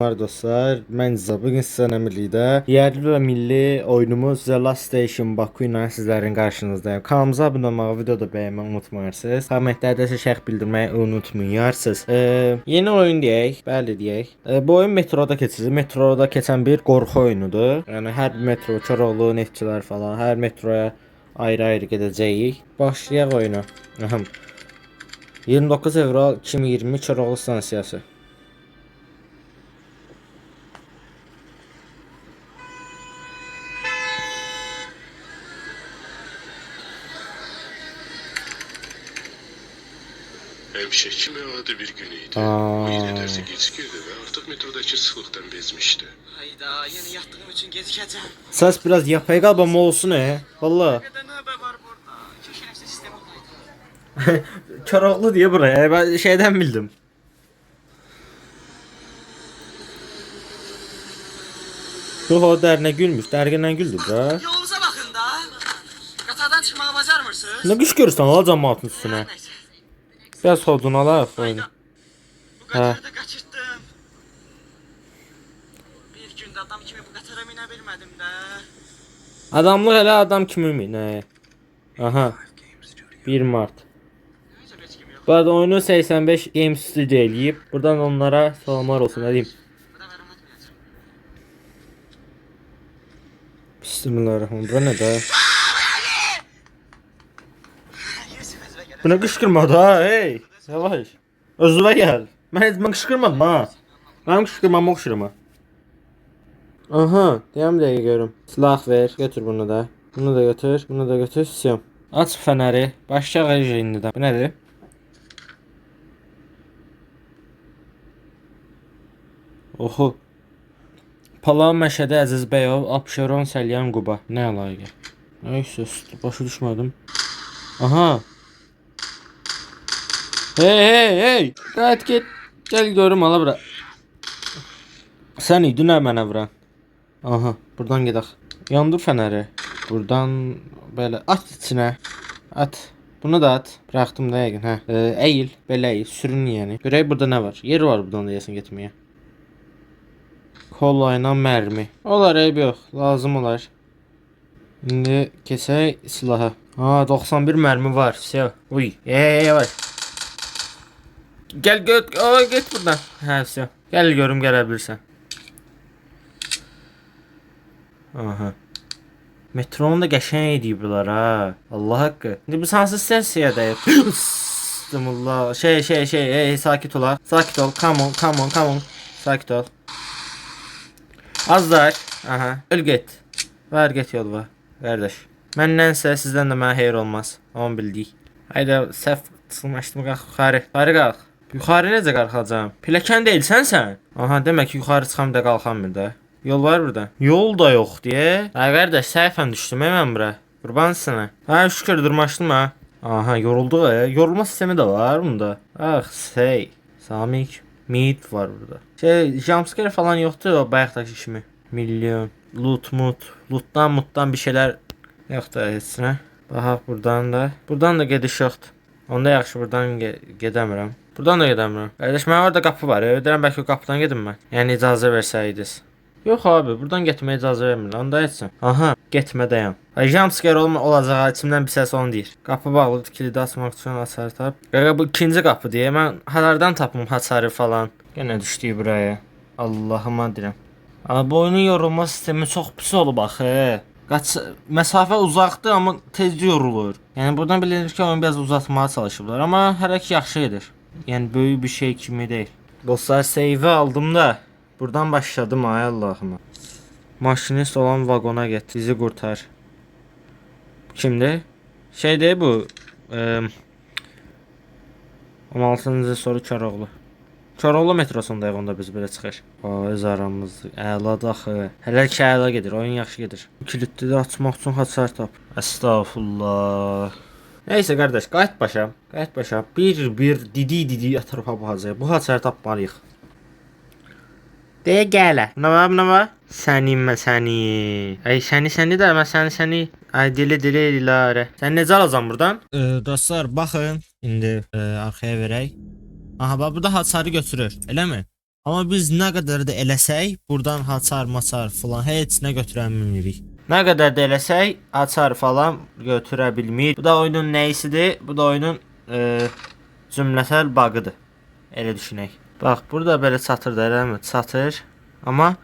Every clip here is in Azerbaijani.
Merhaba dostlar, mən Ziza. Bugün sizlərlə birlikdə yerli və milli oyunumuz The Last Station Baku ilə sizlərin qarşınızdayım. Kanalımıza abunə olmağı, videoda bəyənməyi unutmayırsınız. Kommentlərdə isə şərh bildirməyi unutmayırsınız. Yeni oyun deyək, bəli deyək. Bu oyun metroda keçir. Metroda keçən bir qorxu oyunudur. Yəni hər bir metro, Koroğlu, Neftçilər falan, hər metroya ayrı-ayrı gedəcəyik. Başlayaq oyuna. 29 fevral 2020 Koroğlu stansiyası. Hemşire kimi adi bir günüydü. Aa. O yine derse geç girdi ve artık metrodaki sıklıktan bezmişti. Hayda yeni yattığım için gecikeceğim. Ses biraz yapay qalbam olsun Valla. Neden haber var burada? Keşke nefse sistem olaydı. Koroğlu diye buraya. Ben şeyden bildim. Yok o derine gülmüş. Dergenden güldü bra. Yolunuza bakın da. Katardan çıkmayı bacar mısınız? Ne kış görürsen al cəmaatın üstüne. Neyse. Biraz soğudun ala oyunu. Bu katarı da kaçırttım. Bir günde adam kimi bu katara bine bilmedim de. Adamlıq elə adam kimi mi? Ne? Aha. 1 Mart. Neyse hiç kim yok. Bu arada oyunu 85 Games Studio eləyib. Buradan onlara salamlar olsun. Ne diyeyim? Bu da verim atmayacağım. Bismillahirrahmanirrahim. Bu ne da? Yusuf Ezbe gelen. Bu ne qışqırmadı ha? Hey. Yavaş. Özüvə gəl. Mən qışqırmadım ha. Mənim qışqırmam oxşur ha. Aha, deyəm dəqiqə görüm. Silah ver, götür bunu da. Bunu da götür, bunu da götür. Siyam. Aç fənəri. Başqa rejimdə də. Bu nədir? Oho. Palan Məşədi Əzizbəyov, Abşeron Səlyan Quba. Nə əlaqə? Nəysə, başa düşmədim. Aha. Hey. Qayıt get. Gəl görüm ala bura. Sən idin nə mənə vuran? Aha, buradan gedək. Yandır fənəri. Buradan belə at içinə. At. Bunu da at. Bıraxdım da yəqin, hə. Əyil, belə əyil, sürün yəni. Görək burada nə var? Yer var buradan da yesin getməyə. Kolla ilə mərmi. Olar, eyb yox. Lazım olar. İndi keçək silaha. Ha, 91 mərmi var. Vəsə. Uy. Yavaş. Gəl get buradan. Hə, vəsə. Gəl görüm gələ bilirsən. Aha. Metronun da qəşəng ediblər ha. Allah haqqı. İndi biz hansı sensiyadayıq? Bismillah. Sakit ol. Sakit ol. Come on. Sakit ol. Azlar. Aha. Öl get. Var get yol var. Qardaş. Məndənsə sizdən də mənə xeyir olmaz. Onu bildik. Hayda səhv çıxmışdım qalx yuxarı. Yuxarı qalx. Yuxarı necə qalxacağam? Pilləkən deyilsən sən? Aha, demək ki yuxarı çıxam da qalxamır da. Yol var burada. Yol da yox deyə. Ay qardaş, səhvən düşdüm mən bura. Qurban sənə. Ha, şükür durmaşdım ha. Aha, yorulduq. Yorulma sistemi də var bunda. Ax, Samik Meat var burada. Jumpscare falan yoxdur o bayaqdakı kimi. Milyon. Lootdan bir şeylər yoxdur heç nə. Baxaq buradan da. Buradan da gediş yoxdur. Onda yaxşı buradan gedəmirəm. Buradan da gedəmirəm. Qardaş, mənim orada qapı var. Deyirəm bəlkə qapıdan gedim mən. Yəni icazə versəydiniz. Yox abi, buradan getməyə icazə vermirlər. Onda etsin. Aha, getmədəyəm. Jumpscare olacaq, içimdən bir səs onu deyir. Qapı bağlıdır, kilidi açmaq üçün açarı tap. Qaqa bu ikinci qapı deyə. Mən hardan tapım açarı falan. Yenə düşdük buraya. Allahıma deyirəm. Amma bu oyunun yorulma sistemi çox pis olub axı. Məsafə uzaqdır, amma tez yorulur. Yəni buradan bilinir ki, oyunu biraz uzatmağa çalışıblar, amma hələ ki yaxşı gedir. Yəni böyük bir şey kimi deyil. Dostlar, save aldım da. Buradan başladım ay Allah'ıma. Maşinist olan vagona get. Bizi kurtar. Kimdir? Şeydir bu. 16-cı soru Koroğlu. Koroğlu metrosundayıq onda biz belə çıxır. Öz aramız əladır axı. Hələ ki əla gedir. Oyun yaxşı gedir. Kilidləri açmaq üçün hasar tap. Estağfurullah. Neyse qardaş, qayıt başa. Bir didi atarıq bu hazır. Bu hasar tapmalıyıq. Deyə gələ. Nə var? Səni. Ay səni də mən səni. Ay dili ilarə. Sən necə alacam buradan? Dostlar baxın. İndi arxaya verək. Aha, bax burada hasarı götürür. Eləmi? Amma biz nə qədər də eləsək, buradan haçar, maçar falan heç nə götürə bilmirik. Nə qədər də eləsək, açar falan götürə bilmirik. Bu da oyunun nəyisidir? Bu da oyunun cümləsel bug'ıdır. Elə düşünək. Bax, burada belə çatır da, eləmi? Çatır. Amma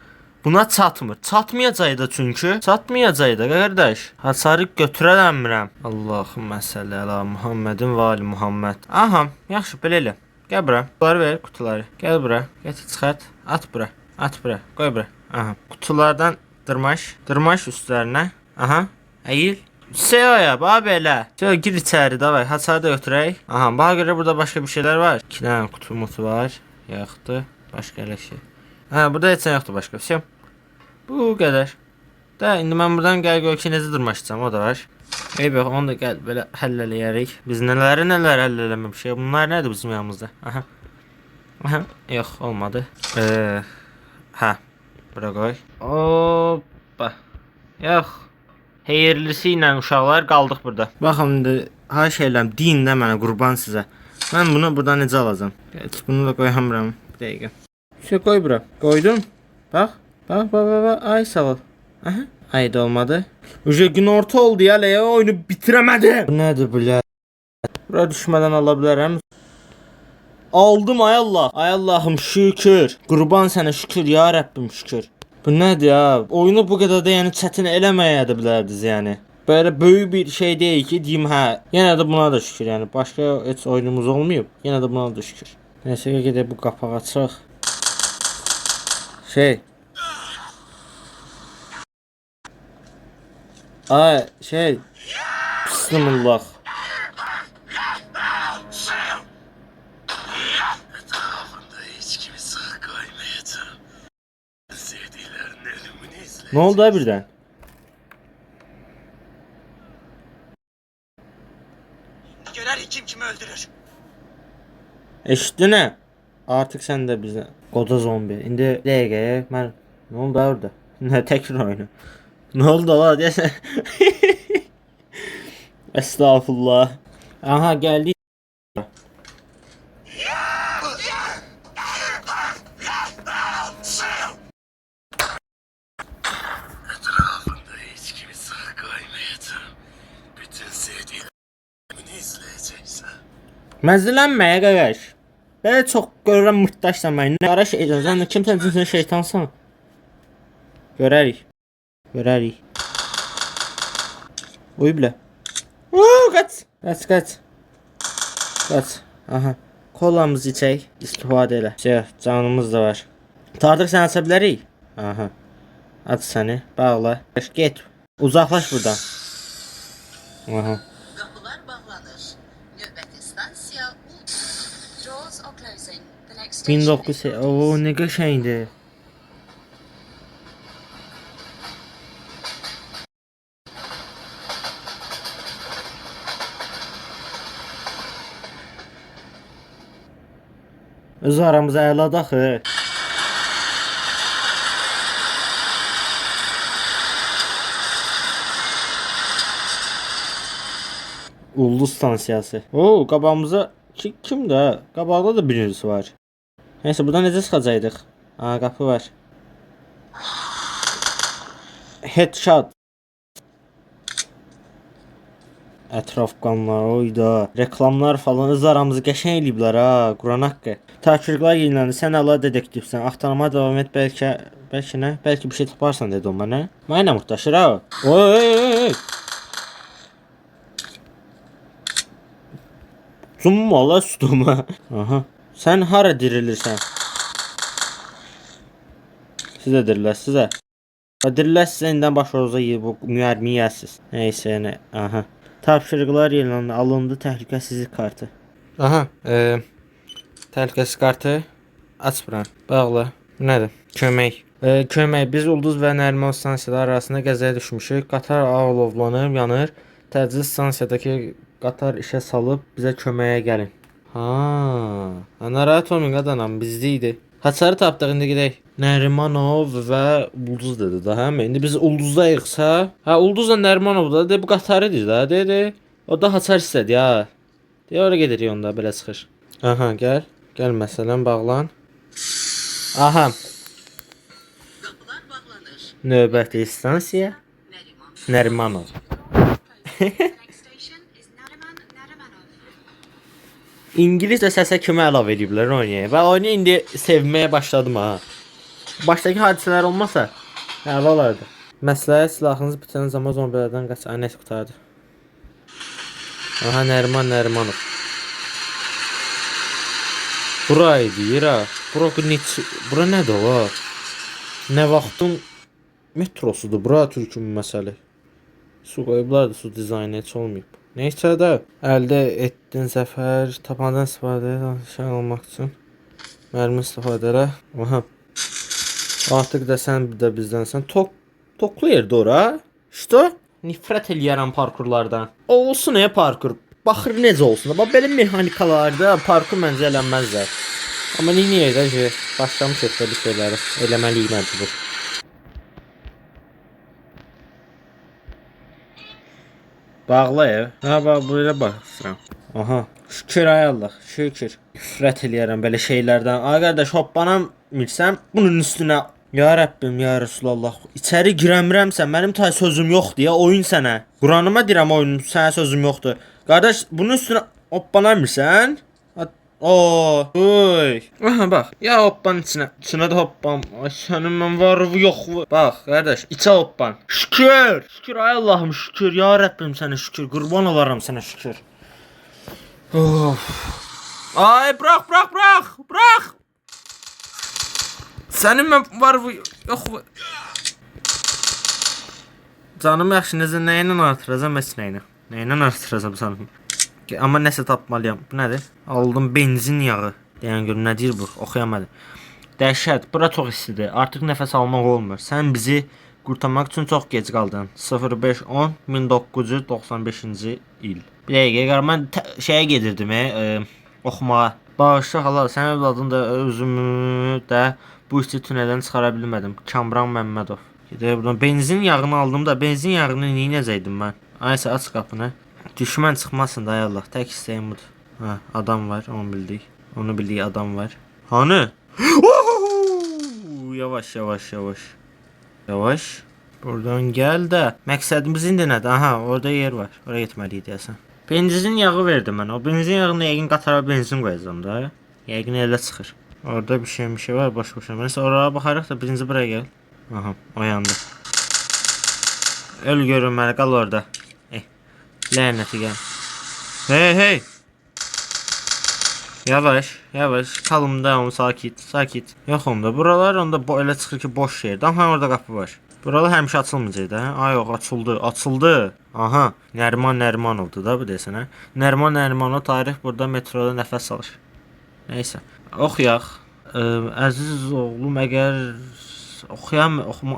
buna çatmır. Çatmayacaq da çünki. Çatmayacaq da qardaş. Hasarı götürə bilmirəm. Allahumma salli ala Muhammedin və ali Muhammed. Aha, yaxşı belə elə. Gəl bura. Kutuları ver, kutuları. Gəl bura. Gətir çıxart. At bura. At bura. Qoy bura. Aha. Kutulardan dırmaş. Dırmaş üstlərinə. Aha. Əyil. Seoya, bax belə. Seo gir içəri, davay. Hasarı da götürək. Aha, baxa görə burada başqa bir şeylər var. 2 dənə kutu mutu var. Yoxdur. Başqa elə şey. Ha, burada heç nə yoxdur başqa. Всё. Bu qədər. Da indi mən buradan gəl gör ki necə dırmaşacağam, o da var. Ey bax, onu da gəl belə həll eləyərik. Biz nələr həll eləməmişik. Bunlar nədir bizim yanımızda? Aha. Aha, yox, olmadı. Hə. Bura qoy. Hoppa. Yox. Xeyirlisi ilə uşaqlar qaldıq burada. Baxın indi hay şeyləm, deyin də mənə qurban sizə. Mən bunu buradan necə alacağam? Gəl, bunu da qoyamıram. Bir dəqiqə. Şey qoy bura. Qoydum. Bax. Bax. Ay sağ ol. Aha. Ay da olmadı. Uje gün orta oldu ya, Leya oyunu bitiremedim. Bu nədir belə? Bura düşmədən ala bilərəm. Aldım ay Allah. Ay Allahım şükür. Qurban sənə şükür ya Rəbbim şükür. Bu nədir ya? Oyunu bu qədər də yəni çətin eləməyə də bilərdiniz yəni. Böyle böyük bir şey deyil ki diyeyim hə. Yenə də buna da şükür yəni. Başqa heç oyunumuz olmayıb. Yenə də buna da şükür. Neyse gedək bu qapağı açaq. Şey. Ay şey. Bismillah. Etrafında hiç kimi sağ koymayacağım. Sevdiklerinin ölümünü izle. Ne oldu ha birden? Görerik kim kimi öldürür. Eşittin ne? Artık sen de bize. Koda zombi. İndi DG'ye ben... Ne oldu ha orada? Ne tekrar oyunu. Ne oldu la diyesen. Estağfurullah. Aha geldi. Etrafında hiç kimi sağ koymayacağım. Bütün sevdiklerini izleyeceksin. Məzələnməyə qardaş. Belə çox görürəm mırtdaşsan mən. Nə ara şeydən sən kimsən cinsin şeytansan? Görərik. Görərik. Uy bilə. Qaç. Qaç. Aha. Kolamızı içək, istifadə elə. Şey, canımız da var. Tartıq sən aça bilərik. Aha. Aç səni, bağla. Get. Uzaqlaş buradan. Aha. Kapılar bağlanır. Növbəti stansiya Doors are closing. The next station 1900. Oo, nə qəşəngdir. Öz aramıza əladır axı. Ulduz stansiyası. Oo, qabağımıza kimdir ha? Qabaqda da birisi var. Neyse buradan necə çıxacaqdıq? Aa, qapı var. Headshot. Ətraf qanlar, oyda. Reklamlar falan öz aramızı qəşəng eləyiblər ha, Quran haqqı. Takirlər yeniləndi. Sən əla dedektivsən. Axtarmaya davam et, bəlkə nə? Bəlkə bir şey taparsan dedi o mənə. Mənə murtdaşır ha. Oy. Cumma la sütuma. Aha. Sən hara dirilirsən? Sizə diriləs sizə. Diriləs sizə indən başınıza yiyib bu müərmi yiyəsiz. Neyse yəni. Aha. Tapşırıqlar yeniləndi. Alındı təhlükəsizlik kartı. Aha. Təhlükəsizlik kartı. Aç buranı. Bağla. Nədir? Kömək. Kömək. Biz Ulduz və Nəriman stansiyaları arasında qəzaya düşmüşük. Qatar alovlanır, yanır. Təcil stansiyadakı qatar işə salıb bizə köməyə gəlin. Ha, narahat olmayın qadanam, bizdə idi. Haçarı tapdıq, indi gedək. Nərimanov və Ulduz dedi da, hə? İndi biz Ulduzdayıqsa, hə, Ulduzla Nərimanov da, bu qatarıdır da, dedi. O da Haçar istədi, ha. Deyə ora gedirik onda, belə çıxır. Aha, gəl. Gəl məsələn, bağlan. Aha, Qapılar bağlanır. növbəti stansiya Nəriman. Nərimanov. The next station is Narimanov. İngiliscə səsə kimi əlavə ediblər oynaya və oyunu indi sevməyə başladım ha. Başdakı hadisələr olmasa əla olardı. Məsləhət silahınız bitən zaman zombilərdən qaç. Ay, nəsə qutardı. Aha, Nərimanov. Buraydı, yera. Bura nədir o? Nə vaxtın metrosudur bura türkün məsələ. Su qoyublar da su dizaynı heç olmayıb. Neysə də əldə etdin zəfər, tapandan istifadə danışan olmaq üçün mərmi istifadə elə. Aha. Artıq da sən bir də bizdənsən. Toklu yerdə ora. İşte nifrət eləyərəm parkurlardan. Olsun parkur. Baxır necə olsun. Bax belə mexanikalarda parkur məncə eləmməzlər. Amma niyə edə ki, başlamışıq belə şeyləri eləməliyik məcbur. Bağla ev. Ha, bax buraya baxıram. Aha. Şükür ay Allah, şükür. Nifrət eləyərəm belə şeylərdən. Ay qardaş, hoppanam bilsəm bunun üstünə. Ya Rəbbim, ya Resulallah. İçəri girəmirəmsə mənim tay sözüm yoxdur ya, oyun sənə. Quranıma deyirəm, oyun sənə sözüm yoxdur. Qardaş, bunun üstünə hoppanamırsan? Oy. Aha, bax. Ya hoppan içinə də hoppan. Ay sənin mən varı yox. Bax, qardaş, içə hoppan. Şükür. Şükür ay Allahım, şükür. Ya Rəbbim sənə şükür. Qurban olaram sənə şükür. Of. Ay, bırax. Sənin mən var yox. Canım yaxşı, nə ilə artıracam bəs nə ilə? Nə ilə artıracam canım? Amma nəsə tapmalıyam. Bu nədir? Aldım benzin yağı. Deyən görüm nə deyir bu? Oxuyamadım. Dəhşət, bura çox istidir. Artıq nəfəs almaq olmur. Sən bizi qurtarmaq üçün çox gec qaldın. 0510 1995-ci il. Bir dəqiqə, mən şeyə gedirdim, oxumağa. Bağışla halal, sən övladın da özümü də bu isti tüneldən çıxara bilmədim. Kamran Məmmədov. Gedək buradan. Benzin yağını aldım da, benzin yağını neynəcəkdim mən? Aysə, aç qapını. Düşmən çıxmasın da, ay Allah. Tək istəyim budur. Ha, adam var, onu bildik. Onu bildik, adam var. Hanı? Yavaş. Buradan gəl də. Məqsədimiz indi nədir? Aha, orada yer var. Oraya getməliyik deyəsən. Benzin yağı verdim mən. O benzin yağını yəqin qatara benzin qoyacağam da. Yəqin elə çıxır. Orada bir şey var, boş-boş. Nəysə oraya baxarıq da birinci buraya gəl. Aha, oyandı. Öl görünməli, qal orada. Lənəti gəl. Hey. Yavaş. Kalımda onu sakit. Yox onda. Buralar onda elə çıxır ki, boş yerdir. Aha, orada qapı var. Buralar həmişə açılmayacaq da. Ay yox, açıldı. Aha, Nərimanovdur da bu desənə. Nərimanov tarix burada metroda nəfəs alır. Nəysə. Oxuyaq. Əziz oğlum, əgər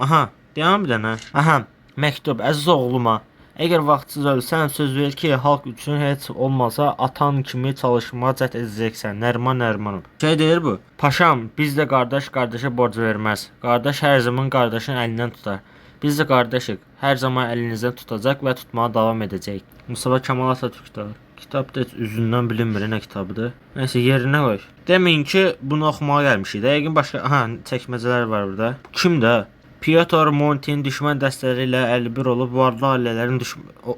aha, deyəm bir dənə. Aha, məktub əziz oğluma. Əgər vaxtsız ölsən, söz ver ki, xalq üçün heç olmasa atan kimi çalışmağa cəhd edəcəksən. Nərimanov. Şey deyir bu. Paşam, biz də qardaşa borc verməz. Qardaş hər zaman qardaşın əlindən tutar. Biz də qardaşıq. Hər zaman əlinizdən tutacaq və tutmağa davam edəcək. Mustafa Kemal Atatürk'də. Kitab da heç üzündən bilinmir nə kitabıdır. Nəysə, yerinə qoy. Deməyin ki, bunu oxumağa gəlmişik. Yəqin başqa, aha, çəkməcələr var burada. Kimdə? Piotr Montin düşmən dəstələri ilə 51 olub, varlı ailələrin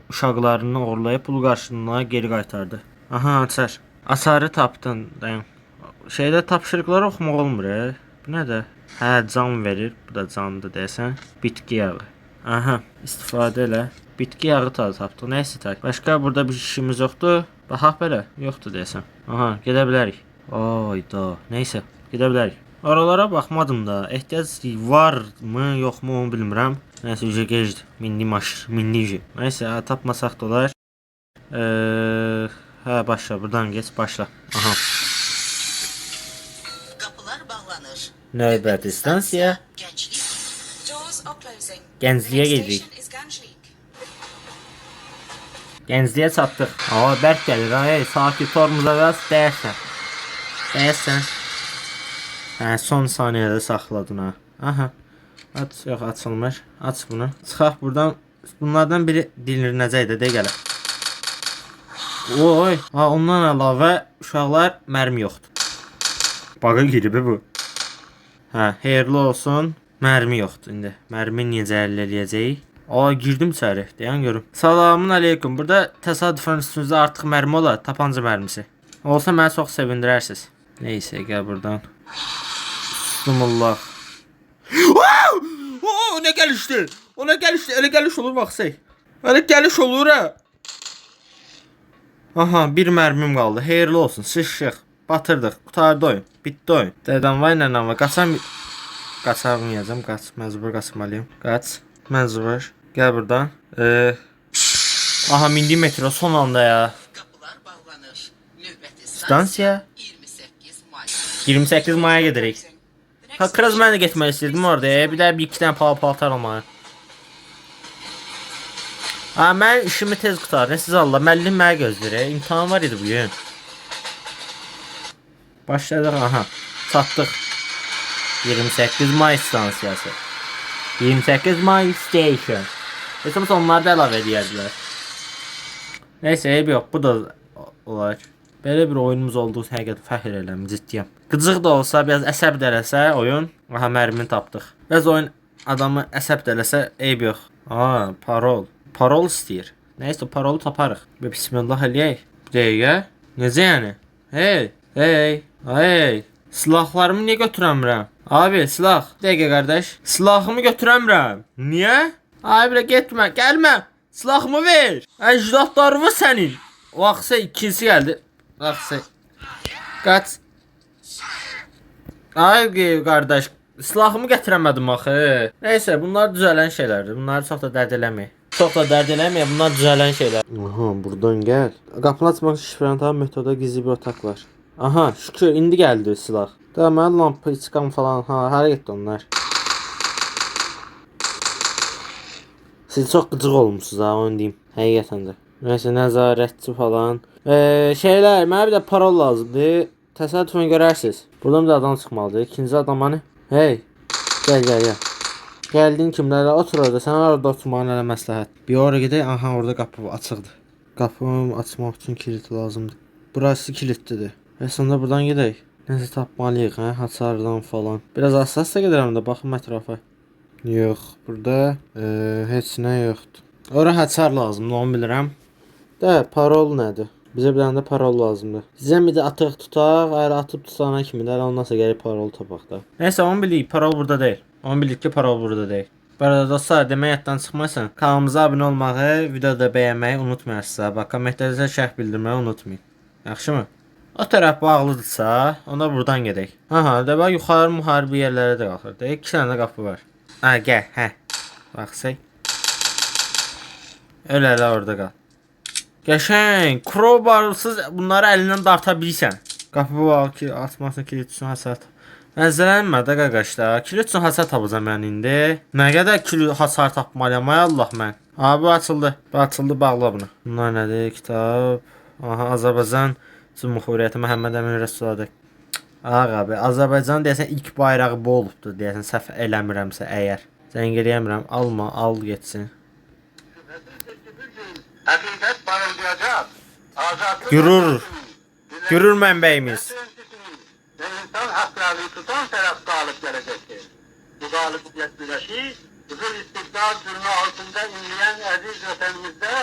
uşaqlarını oğurlayıb pul qarşılığına geri qaytardı. Aha, açar. Açarı tapdın. Şeydə tapşırıqları oxumaq olmur. Bu nədir? Hə, can verir. Bu da candır deyəsən. Bitki yağı. Aha, istifadə elə. Bitki yağı tadı tapdıq. Nəysə tak. Başqa burada bir işimiz yoxdur. Baxaq belə. Yoxdur deyəsən. Aha, gedə bilərik. Ayda. Nəysə, gedə bilərik. Oralara baxmadım da. Ehtiyac varmı, yoxmu onu bilmirəm. Nəysə, ücə gecdir. Minli. Nəysə, tapmasaq da olar. Hə, başla. Buradan geç, başla. Aha. Qapılar bağlanır. Növbəti stansiya Gənclik. Doors are closing. Gəncliyə Next gedirik. station is Ganjlik. Gəncliyə çatdıq. Aa, bərk gəlir. Ay, sakit tormuza biraz dəyəsən. Hə, son saniyədə saxladın ha. Aha. Yox, açılmır. Aç bunu. Çıxaq buradan. Bunlardan biri dilinəcəkdir, də gələ. Oy. Ha, ondan əlavə uşaqlar mərmi yoxdur. Baqa girib bu. Hə, xeyirli olsun. Mərmi yoxdur indi. Mərmi necə əldə edəcəyik? Aa, girdim içəri. Dayan görüm. Selamun aleyküm. Burada təsadüfən üstünüzdə artıq mərmi olar, tapanca mərmisi. Olsa məni çox sevindirərsiniz. Neysə, gəl buradan. Bismillah. Oo, nə gəlişdi? O nə gəlişdi? Elə gəliş olur baxsay. Elə gəliş olur ha. Aha, bir mərmim qaldı. Xeyirli olsun. Sıçdıq. Batırdıq. Qutardı oyun. Bitdi oyun. Dədən vay nənəm var. Qaçamayacam. Qaç. Məcbur qaçmalıyım. Qaç. Məcbur. Gəl buradan. Aha, mindik metro son anda ya. Qapılar bağlanır. Növbəti Stansiya. 28 may. 28 maya gedirik. Ha, biraz mən də getmək istəyirdim orada. Bir də bir iki dənə paltar almalı. Ha, mən işimi tez qutardım. Siz Allah, müəllim mənə gözləyir. İmtahan var idi bugün. Başladıq, aha. Çatdıq. 28 may stansiyası. 28 may station. Heç onlar da əlavə edərdilər. Neysə, eyb yox. Bu da olar. Belə bir oyunumuz olduğu həqiqət fəxr edirəm, ciddiyəm. Qıcıq da olsa, biraz əsəb də eləsə oyun, aha, mərmini tapdıq. Biraz oyun adamı əsəb də eləsə eyb yox. Aa, parol. Parol istəyir. Nəysə, parolu taparıq. Bir bismillah eləyək. Bir dəqiqə. Necə yəni? Hey. Silahlarımı niyə götürəmirəm? Abi, silah. Bir dəqiqə, qardaş. Silahımı götürəmirəm. Niyə? Abi, getmə, gəlmə. Silahımı ver. Əcdadlarımı sənin. Vaxtsa ikincisi gəldi. Vaxtsa. Qaç. Ay qardaş, silahımı gətirəmədim axı. Nəysə, bunlar düzələn şeylərdir. Bunları çox da dərd eləməyək. Bunlar düzələn şeylər. Aha, buradan gəl. Qapını açmaq üçün şifrənən metoda gizli bir otaq var. Aha, şükür, indi gəldi silah. Da mən lampa çıxan falan, hara getdi onlar? Siz çox qıcıq olmuşsunuz ha, onu deyim. Həqiqətən də. Nəysə, nəzarətçi falan. Şeylər, mənə bir də parol lazımdır. Təsadüfən görərsiniz. Buradan bir adam çıxmalıdır. İkinci adam hani? Hey. Gəl. Gəldin kimlərlə? Otur orada. Sən orada oturmağın elə məsləhət. Bir ora gedək. Aha, orada qapı açıqdır. Qapını açmaq üçün kilit lazımdır. Burası kilitlidir. Və sonra buradan gedək. Nəsə tapmalıyıq, hə? Hasardan falan. Biraz hassas da gedirəm də, baxım ətrafa. Yox, burada heç nə yoxdur. Ora hasar lazımdır, onu bilirəm. Də, parol nədir? Bizə bir dənə də parol lazımdır. Sizə bir də atıq tutaq, əgər atıb tutana kimi də, ondan sonra gəlib parol tapaq da. Nəysə, onu bilik, parol burada deyil. Onu bilik ki, parol burada deyil. Bu arada dostlar, demək yaddan çıxmasın. Kanalımıza abunə olmağı, videoda bəyənməyi unutmayasınız. Bax, kommentlərdə şərh bildirməyi unutmayın. Yaxşı mı? O tərəf bağlıdırsa, onda buradan gedək. Aha, da bax, yuxarı müharibə yerlərə də qalxır. Deyək, 2 dənə qapı var. Ha, gəl, hə. Baxsaq. Ölə orada qal. Qəşəng, crowbarsız bunları əlindən darta bilirsən. Qapı var ki, açmasın, kilit üçün hasar. Məzələnmə də qaqaşlar. Kilit üçün hasar tapacam mən indi. Nə qədər kilit hasar tapmalıyam, ay Allah mən. Abi, açıldı. Açıldı, bağla bunu. Bunlar nədir? Kitab. Aha, Azərbaycan Cümhuriyyəti Məhəmməd Əmin Rəsululladır. Ağa abi, Azərbaycan deyəsən ilk bayrağı bu olubdur deyəsən, səhv eləmirəmsə əgər. Zəng eləyəmirəm, alma, al getsin. Həqiqət parıldayacaq. Gürür mənbəyimiz. İnsan haklarını tutan tərəf qalib gələcəkdir. Bu qalibiyyət güləşi Qızıl İstiqlal cürmü altında inleyen əziz vətənimizdə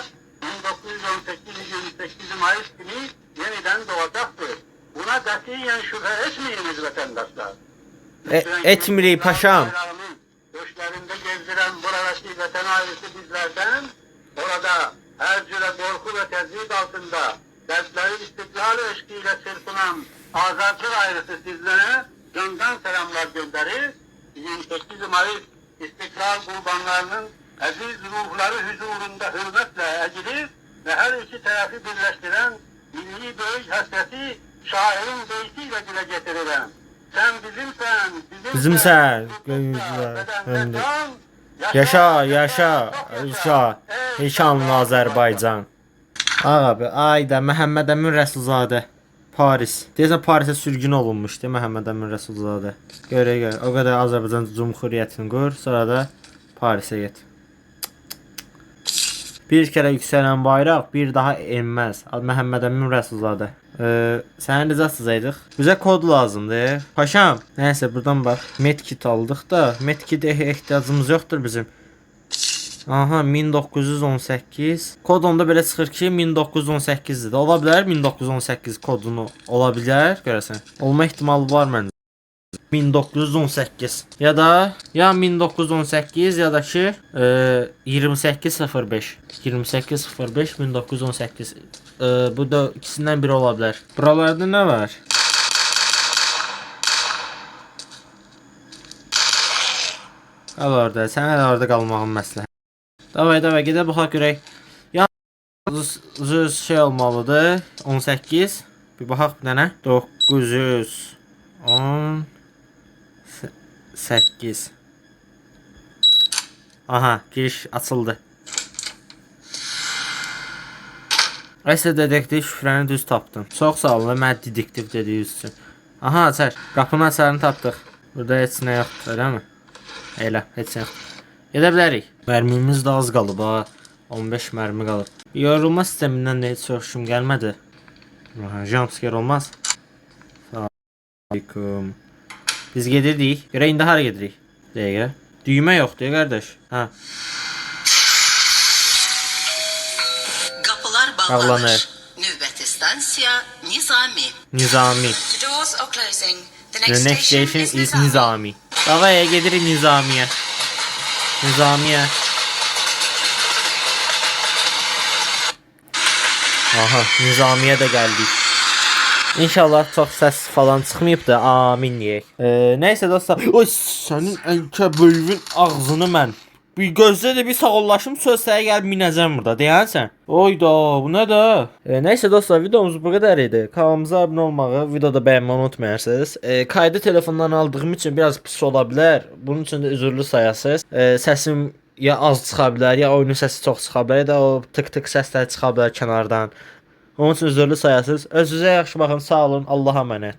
1918-28 Mayıs günü yeniden doğacaktır. Buna katiyen şüphe etmeyiniz vatandaşlar. Etmirik paşam. Göçlerinde gezdiren buradaki vatan ailesi bizlerden orada her cüre korku ve tezgid altında dertleri istiklal eşkiyle çırpınan azatlık ailesi sizlere candan selamlar gönderir. 28 Mayıs İstiklal kurbanlarının aziz ruhları huzurunda hürmetle eğilir ve her iki tarafı birleştiren milli böyük hasreti şairin beytiyle dile getirilen. Sen bizimsen, Bizimsen, gönlümüzde. Yaşa, şanlı Azərbaycan. Abi, ayda Məhəmməd Əmin Rəsulzadə. Paris. Deyəsən Parisə sürgün olunmuşdu Məhəmməd Əmin Rəsulzadə. Görə. O qədər Azərbaycan Cümhuriyyətini qur, sonra da Parisə get. Bir kərə yüksələn bayraq bir daha enməz. Məhəmməd Əmin Rəsulzadə. Sənin rızasızaydıq. Bizə kod lazımdır. Paşam. Nəysə buradan bax. Medkit aldıq da. Medkitə ehtiyacımız yoxdur bizim. Aha 1918. Kod onda belə çıxır ki 1918-dir. Ola bilər 1918 kodunu ola bilər görəsən. Olma ehtimalı var məncə. 1918 ya da 1918 ya da ki 2805 2805 1918 bu da ikisindən biri ola bilər. Buralarda nə var? Al orada, sən hələ orada qalmağın məsləhət. Davay gedə baxaq görək. Yalnız şey olmalıdır. 18. Bir baxaq bir dənə. 918. Aha, giriş açıldı. Əsl dedektiv şifrəni düz tapdın. Çox sağ olun, mən dedektiv dediyiniz üçün. Aha, açar. Qapının açarını tapdıq. Burada heç nə yoxdur, elə mi? Elə, heç nə yoxdur. Gedə bilərik. Mərmimiz də az qalıb ha. 15 mərmi qalıb. Yorulma sistemindən də heç soruşum gəlmədi. Jumpscare olmaz. Salam. Biz gedirdik. Görə indi hara gedirik? Dəqiqə. Düymə yoxdur qardaş. Ha. Qapılar bağlanır. Növbəti stansiya Nizami. Nizami. The doors are closing. The next station is Nizami. Davaya gedirik Nizamiyə. Nizamiyə. Aha, Nizamiyə də gəldik. İnşallah çox səs falan çıxmayıb da, amin deyək. Nəysə dostlar, oy sənin əlkə böyüyün ağzını mən. Bir gözlə də bir sağollaşım, söz sənə gəlib minəcəm burada, deyənsən. Oyda, bu nə də? Nəysə dostlar, videomuz bu qədər idi. Kanalımıza abunə olmağı, videoda bəyənməyi unutmayırsınız. Kaydı telefondan aldığım üçün biraz pis ola bilər. Bunun üçün də üzürlü sayasınız. Səsim ya az çıxa bilər, ya oyunun səsi çox çıxa bilər, ya da o tık-tık səslər çıxa bilər kənardan. Onun üçün üzürlü sayasınız. Özünüzə yaxşı baxın, sağ olun, Allah'a əmanət.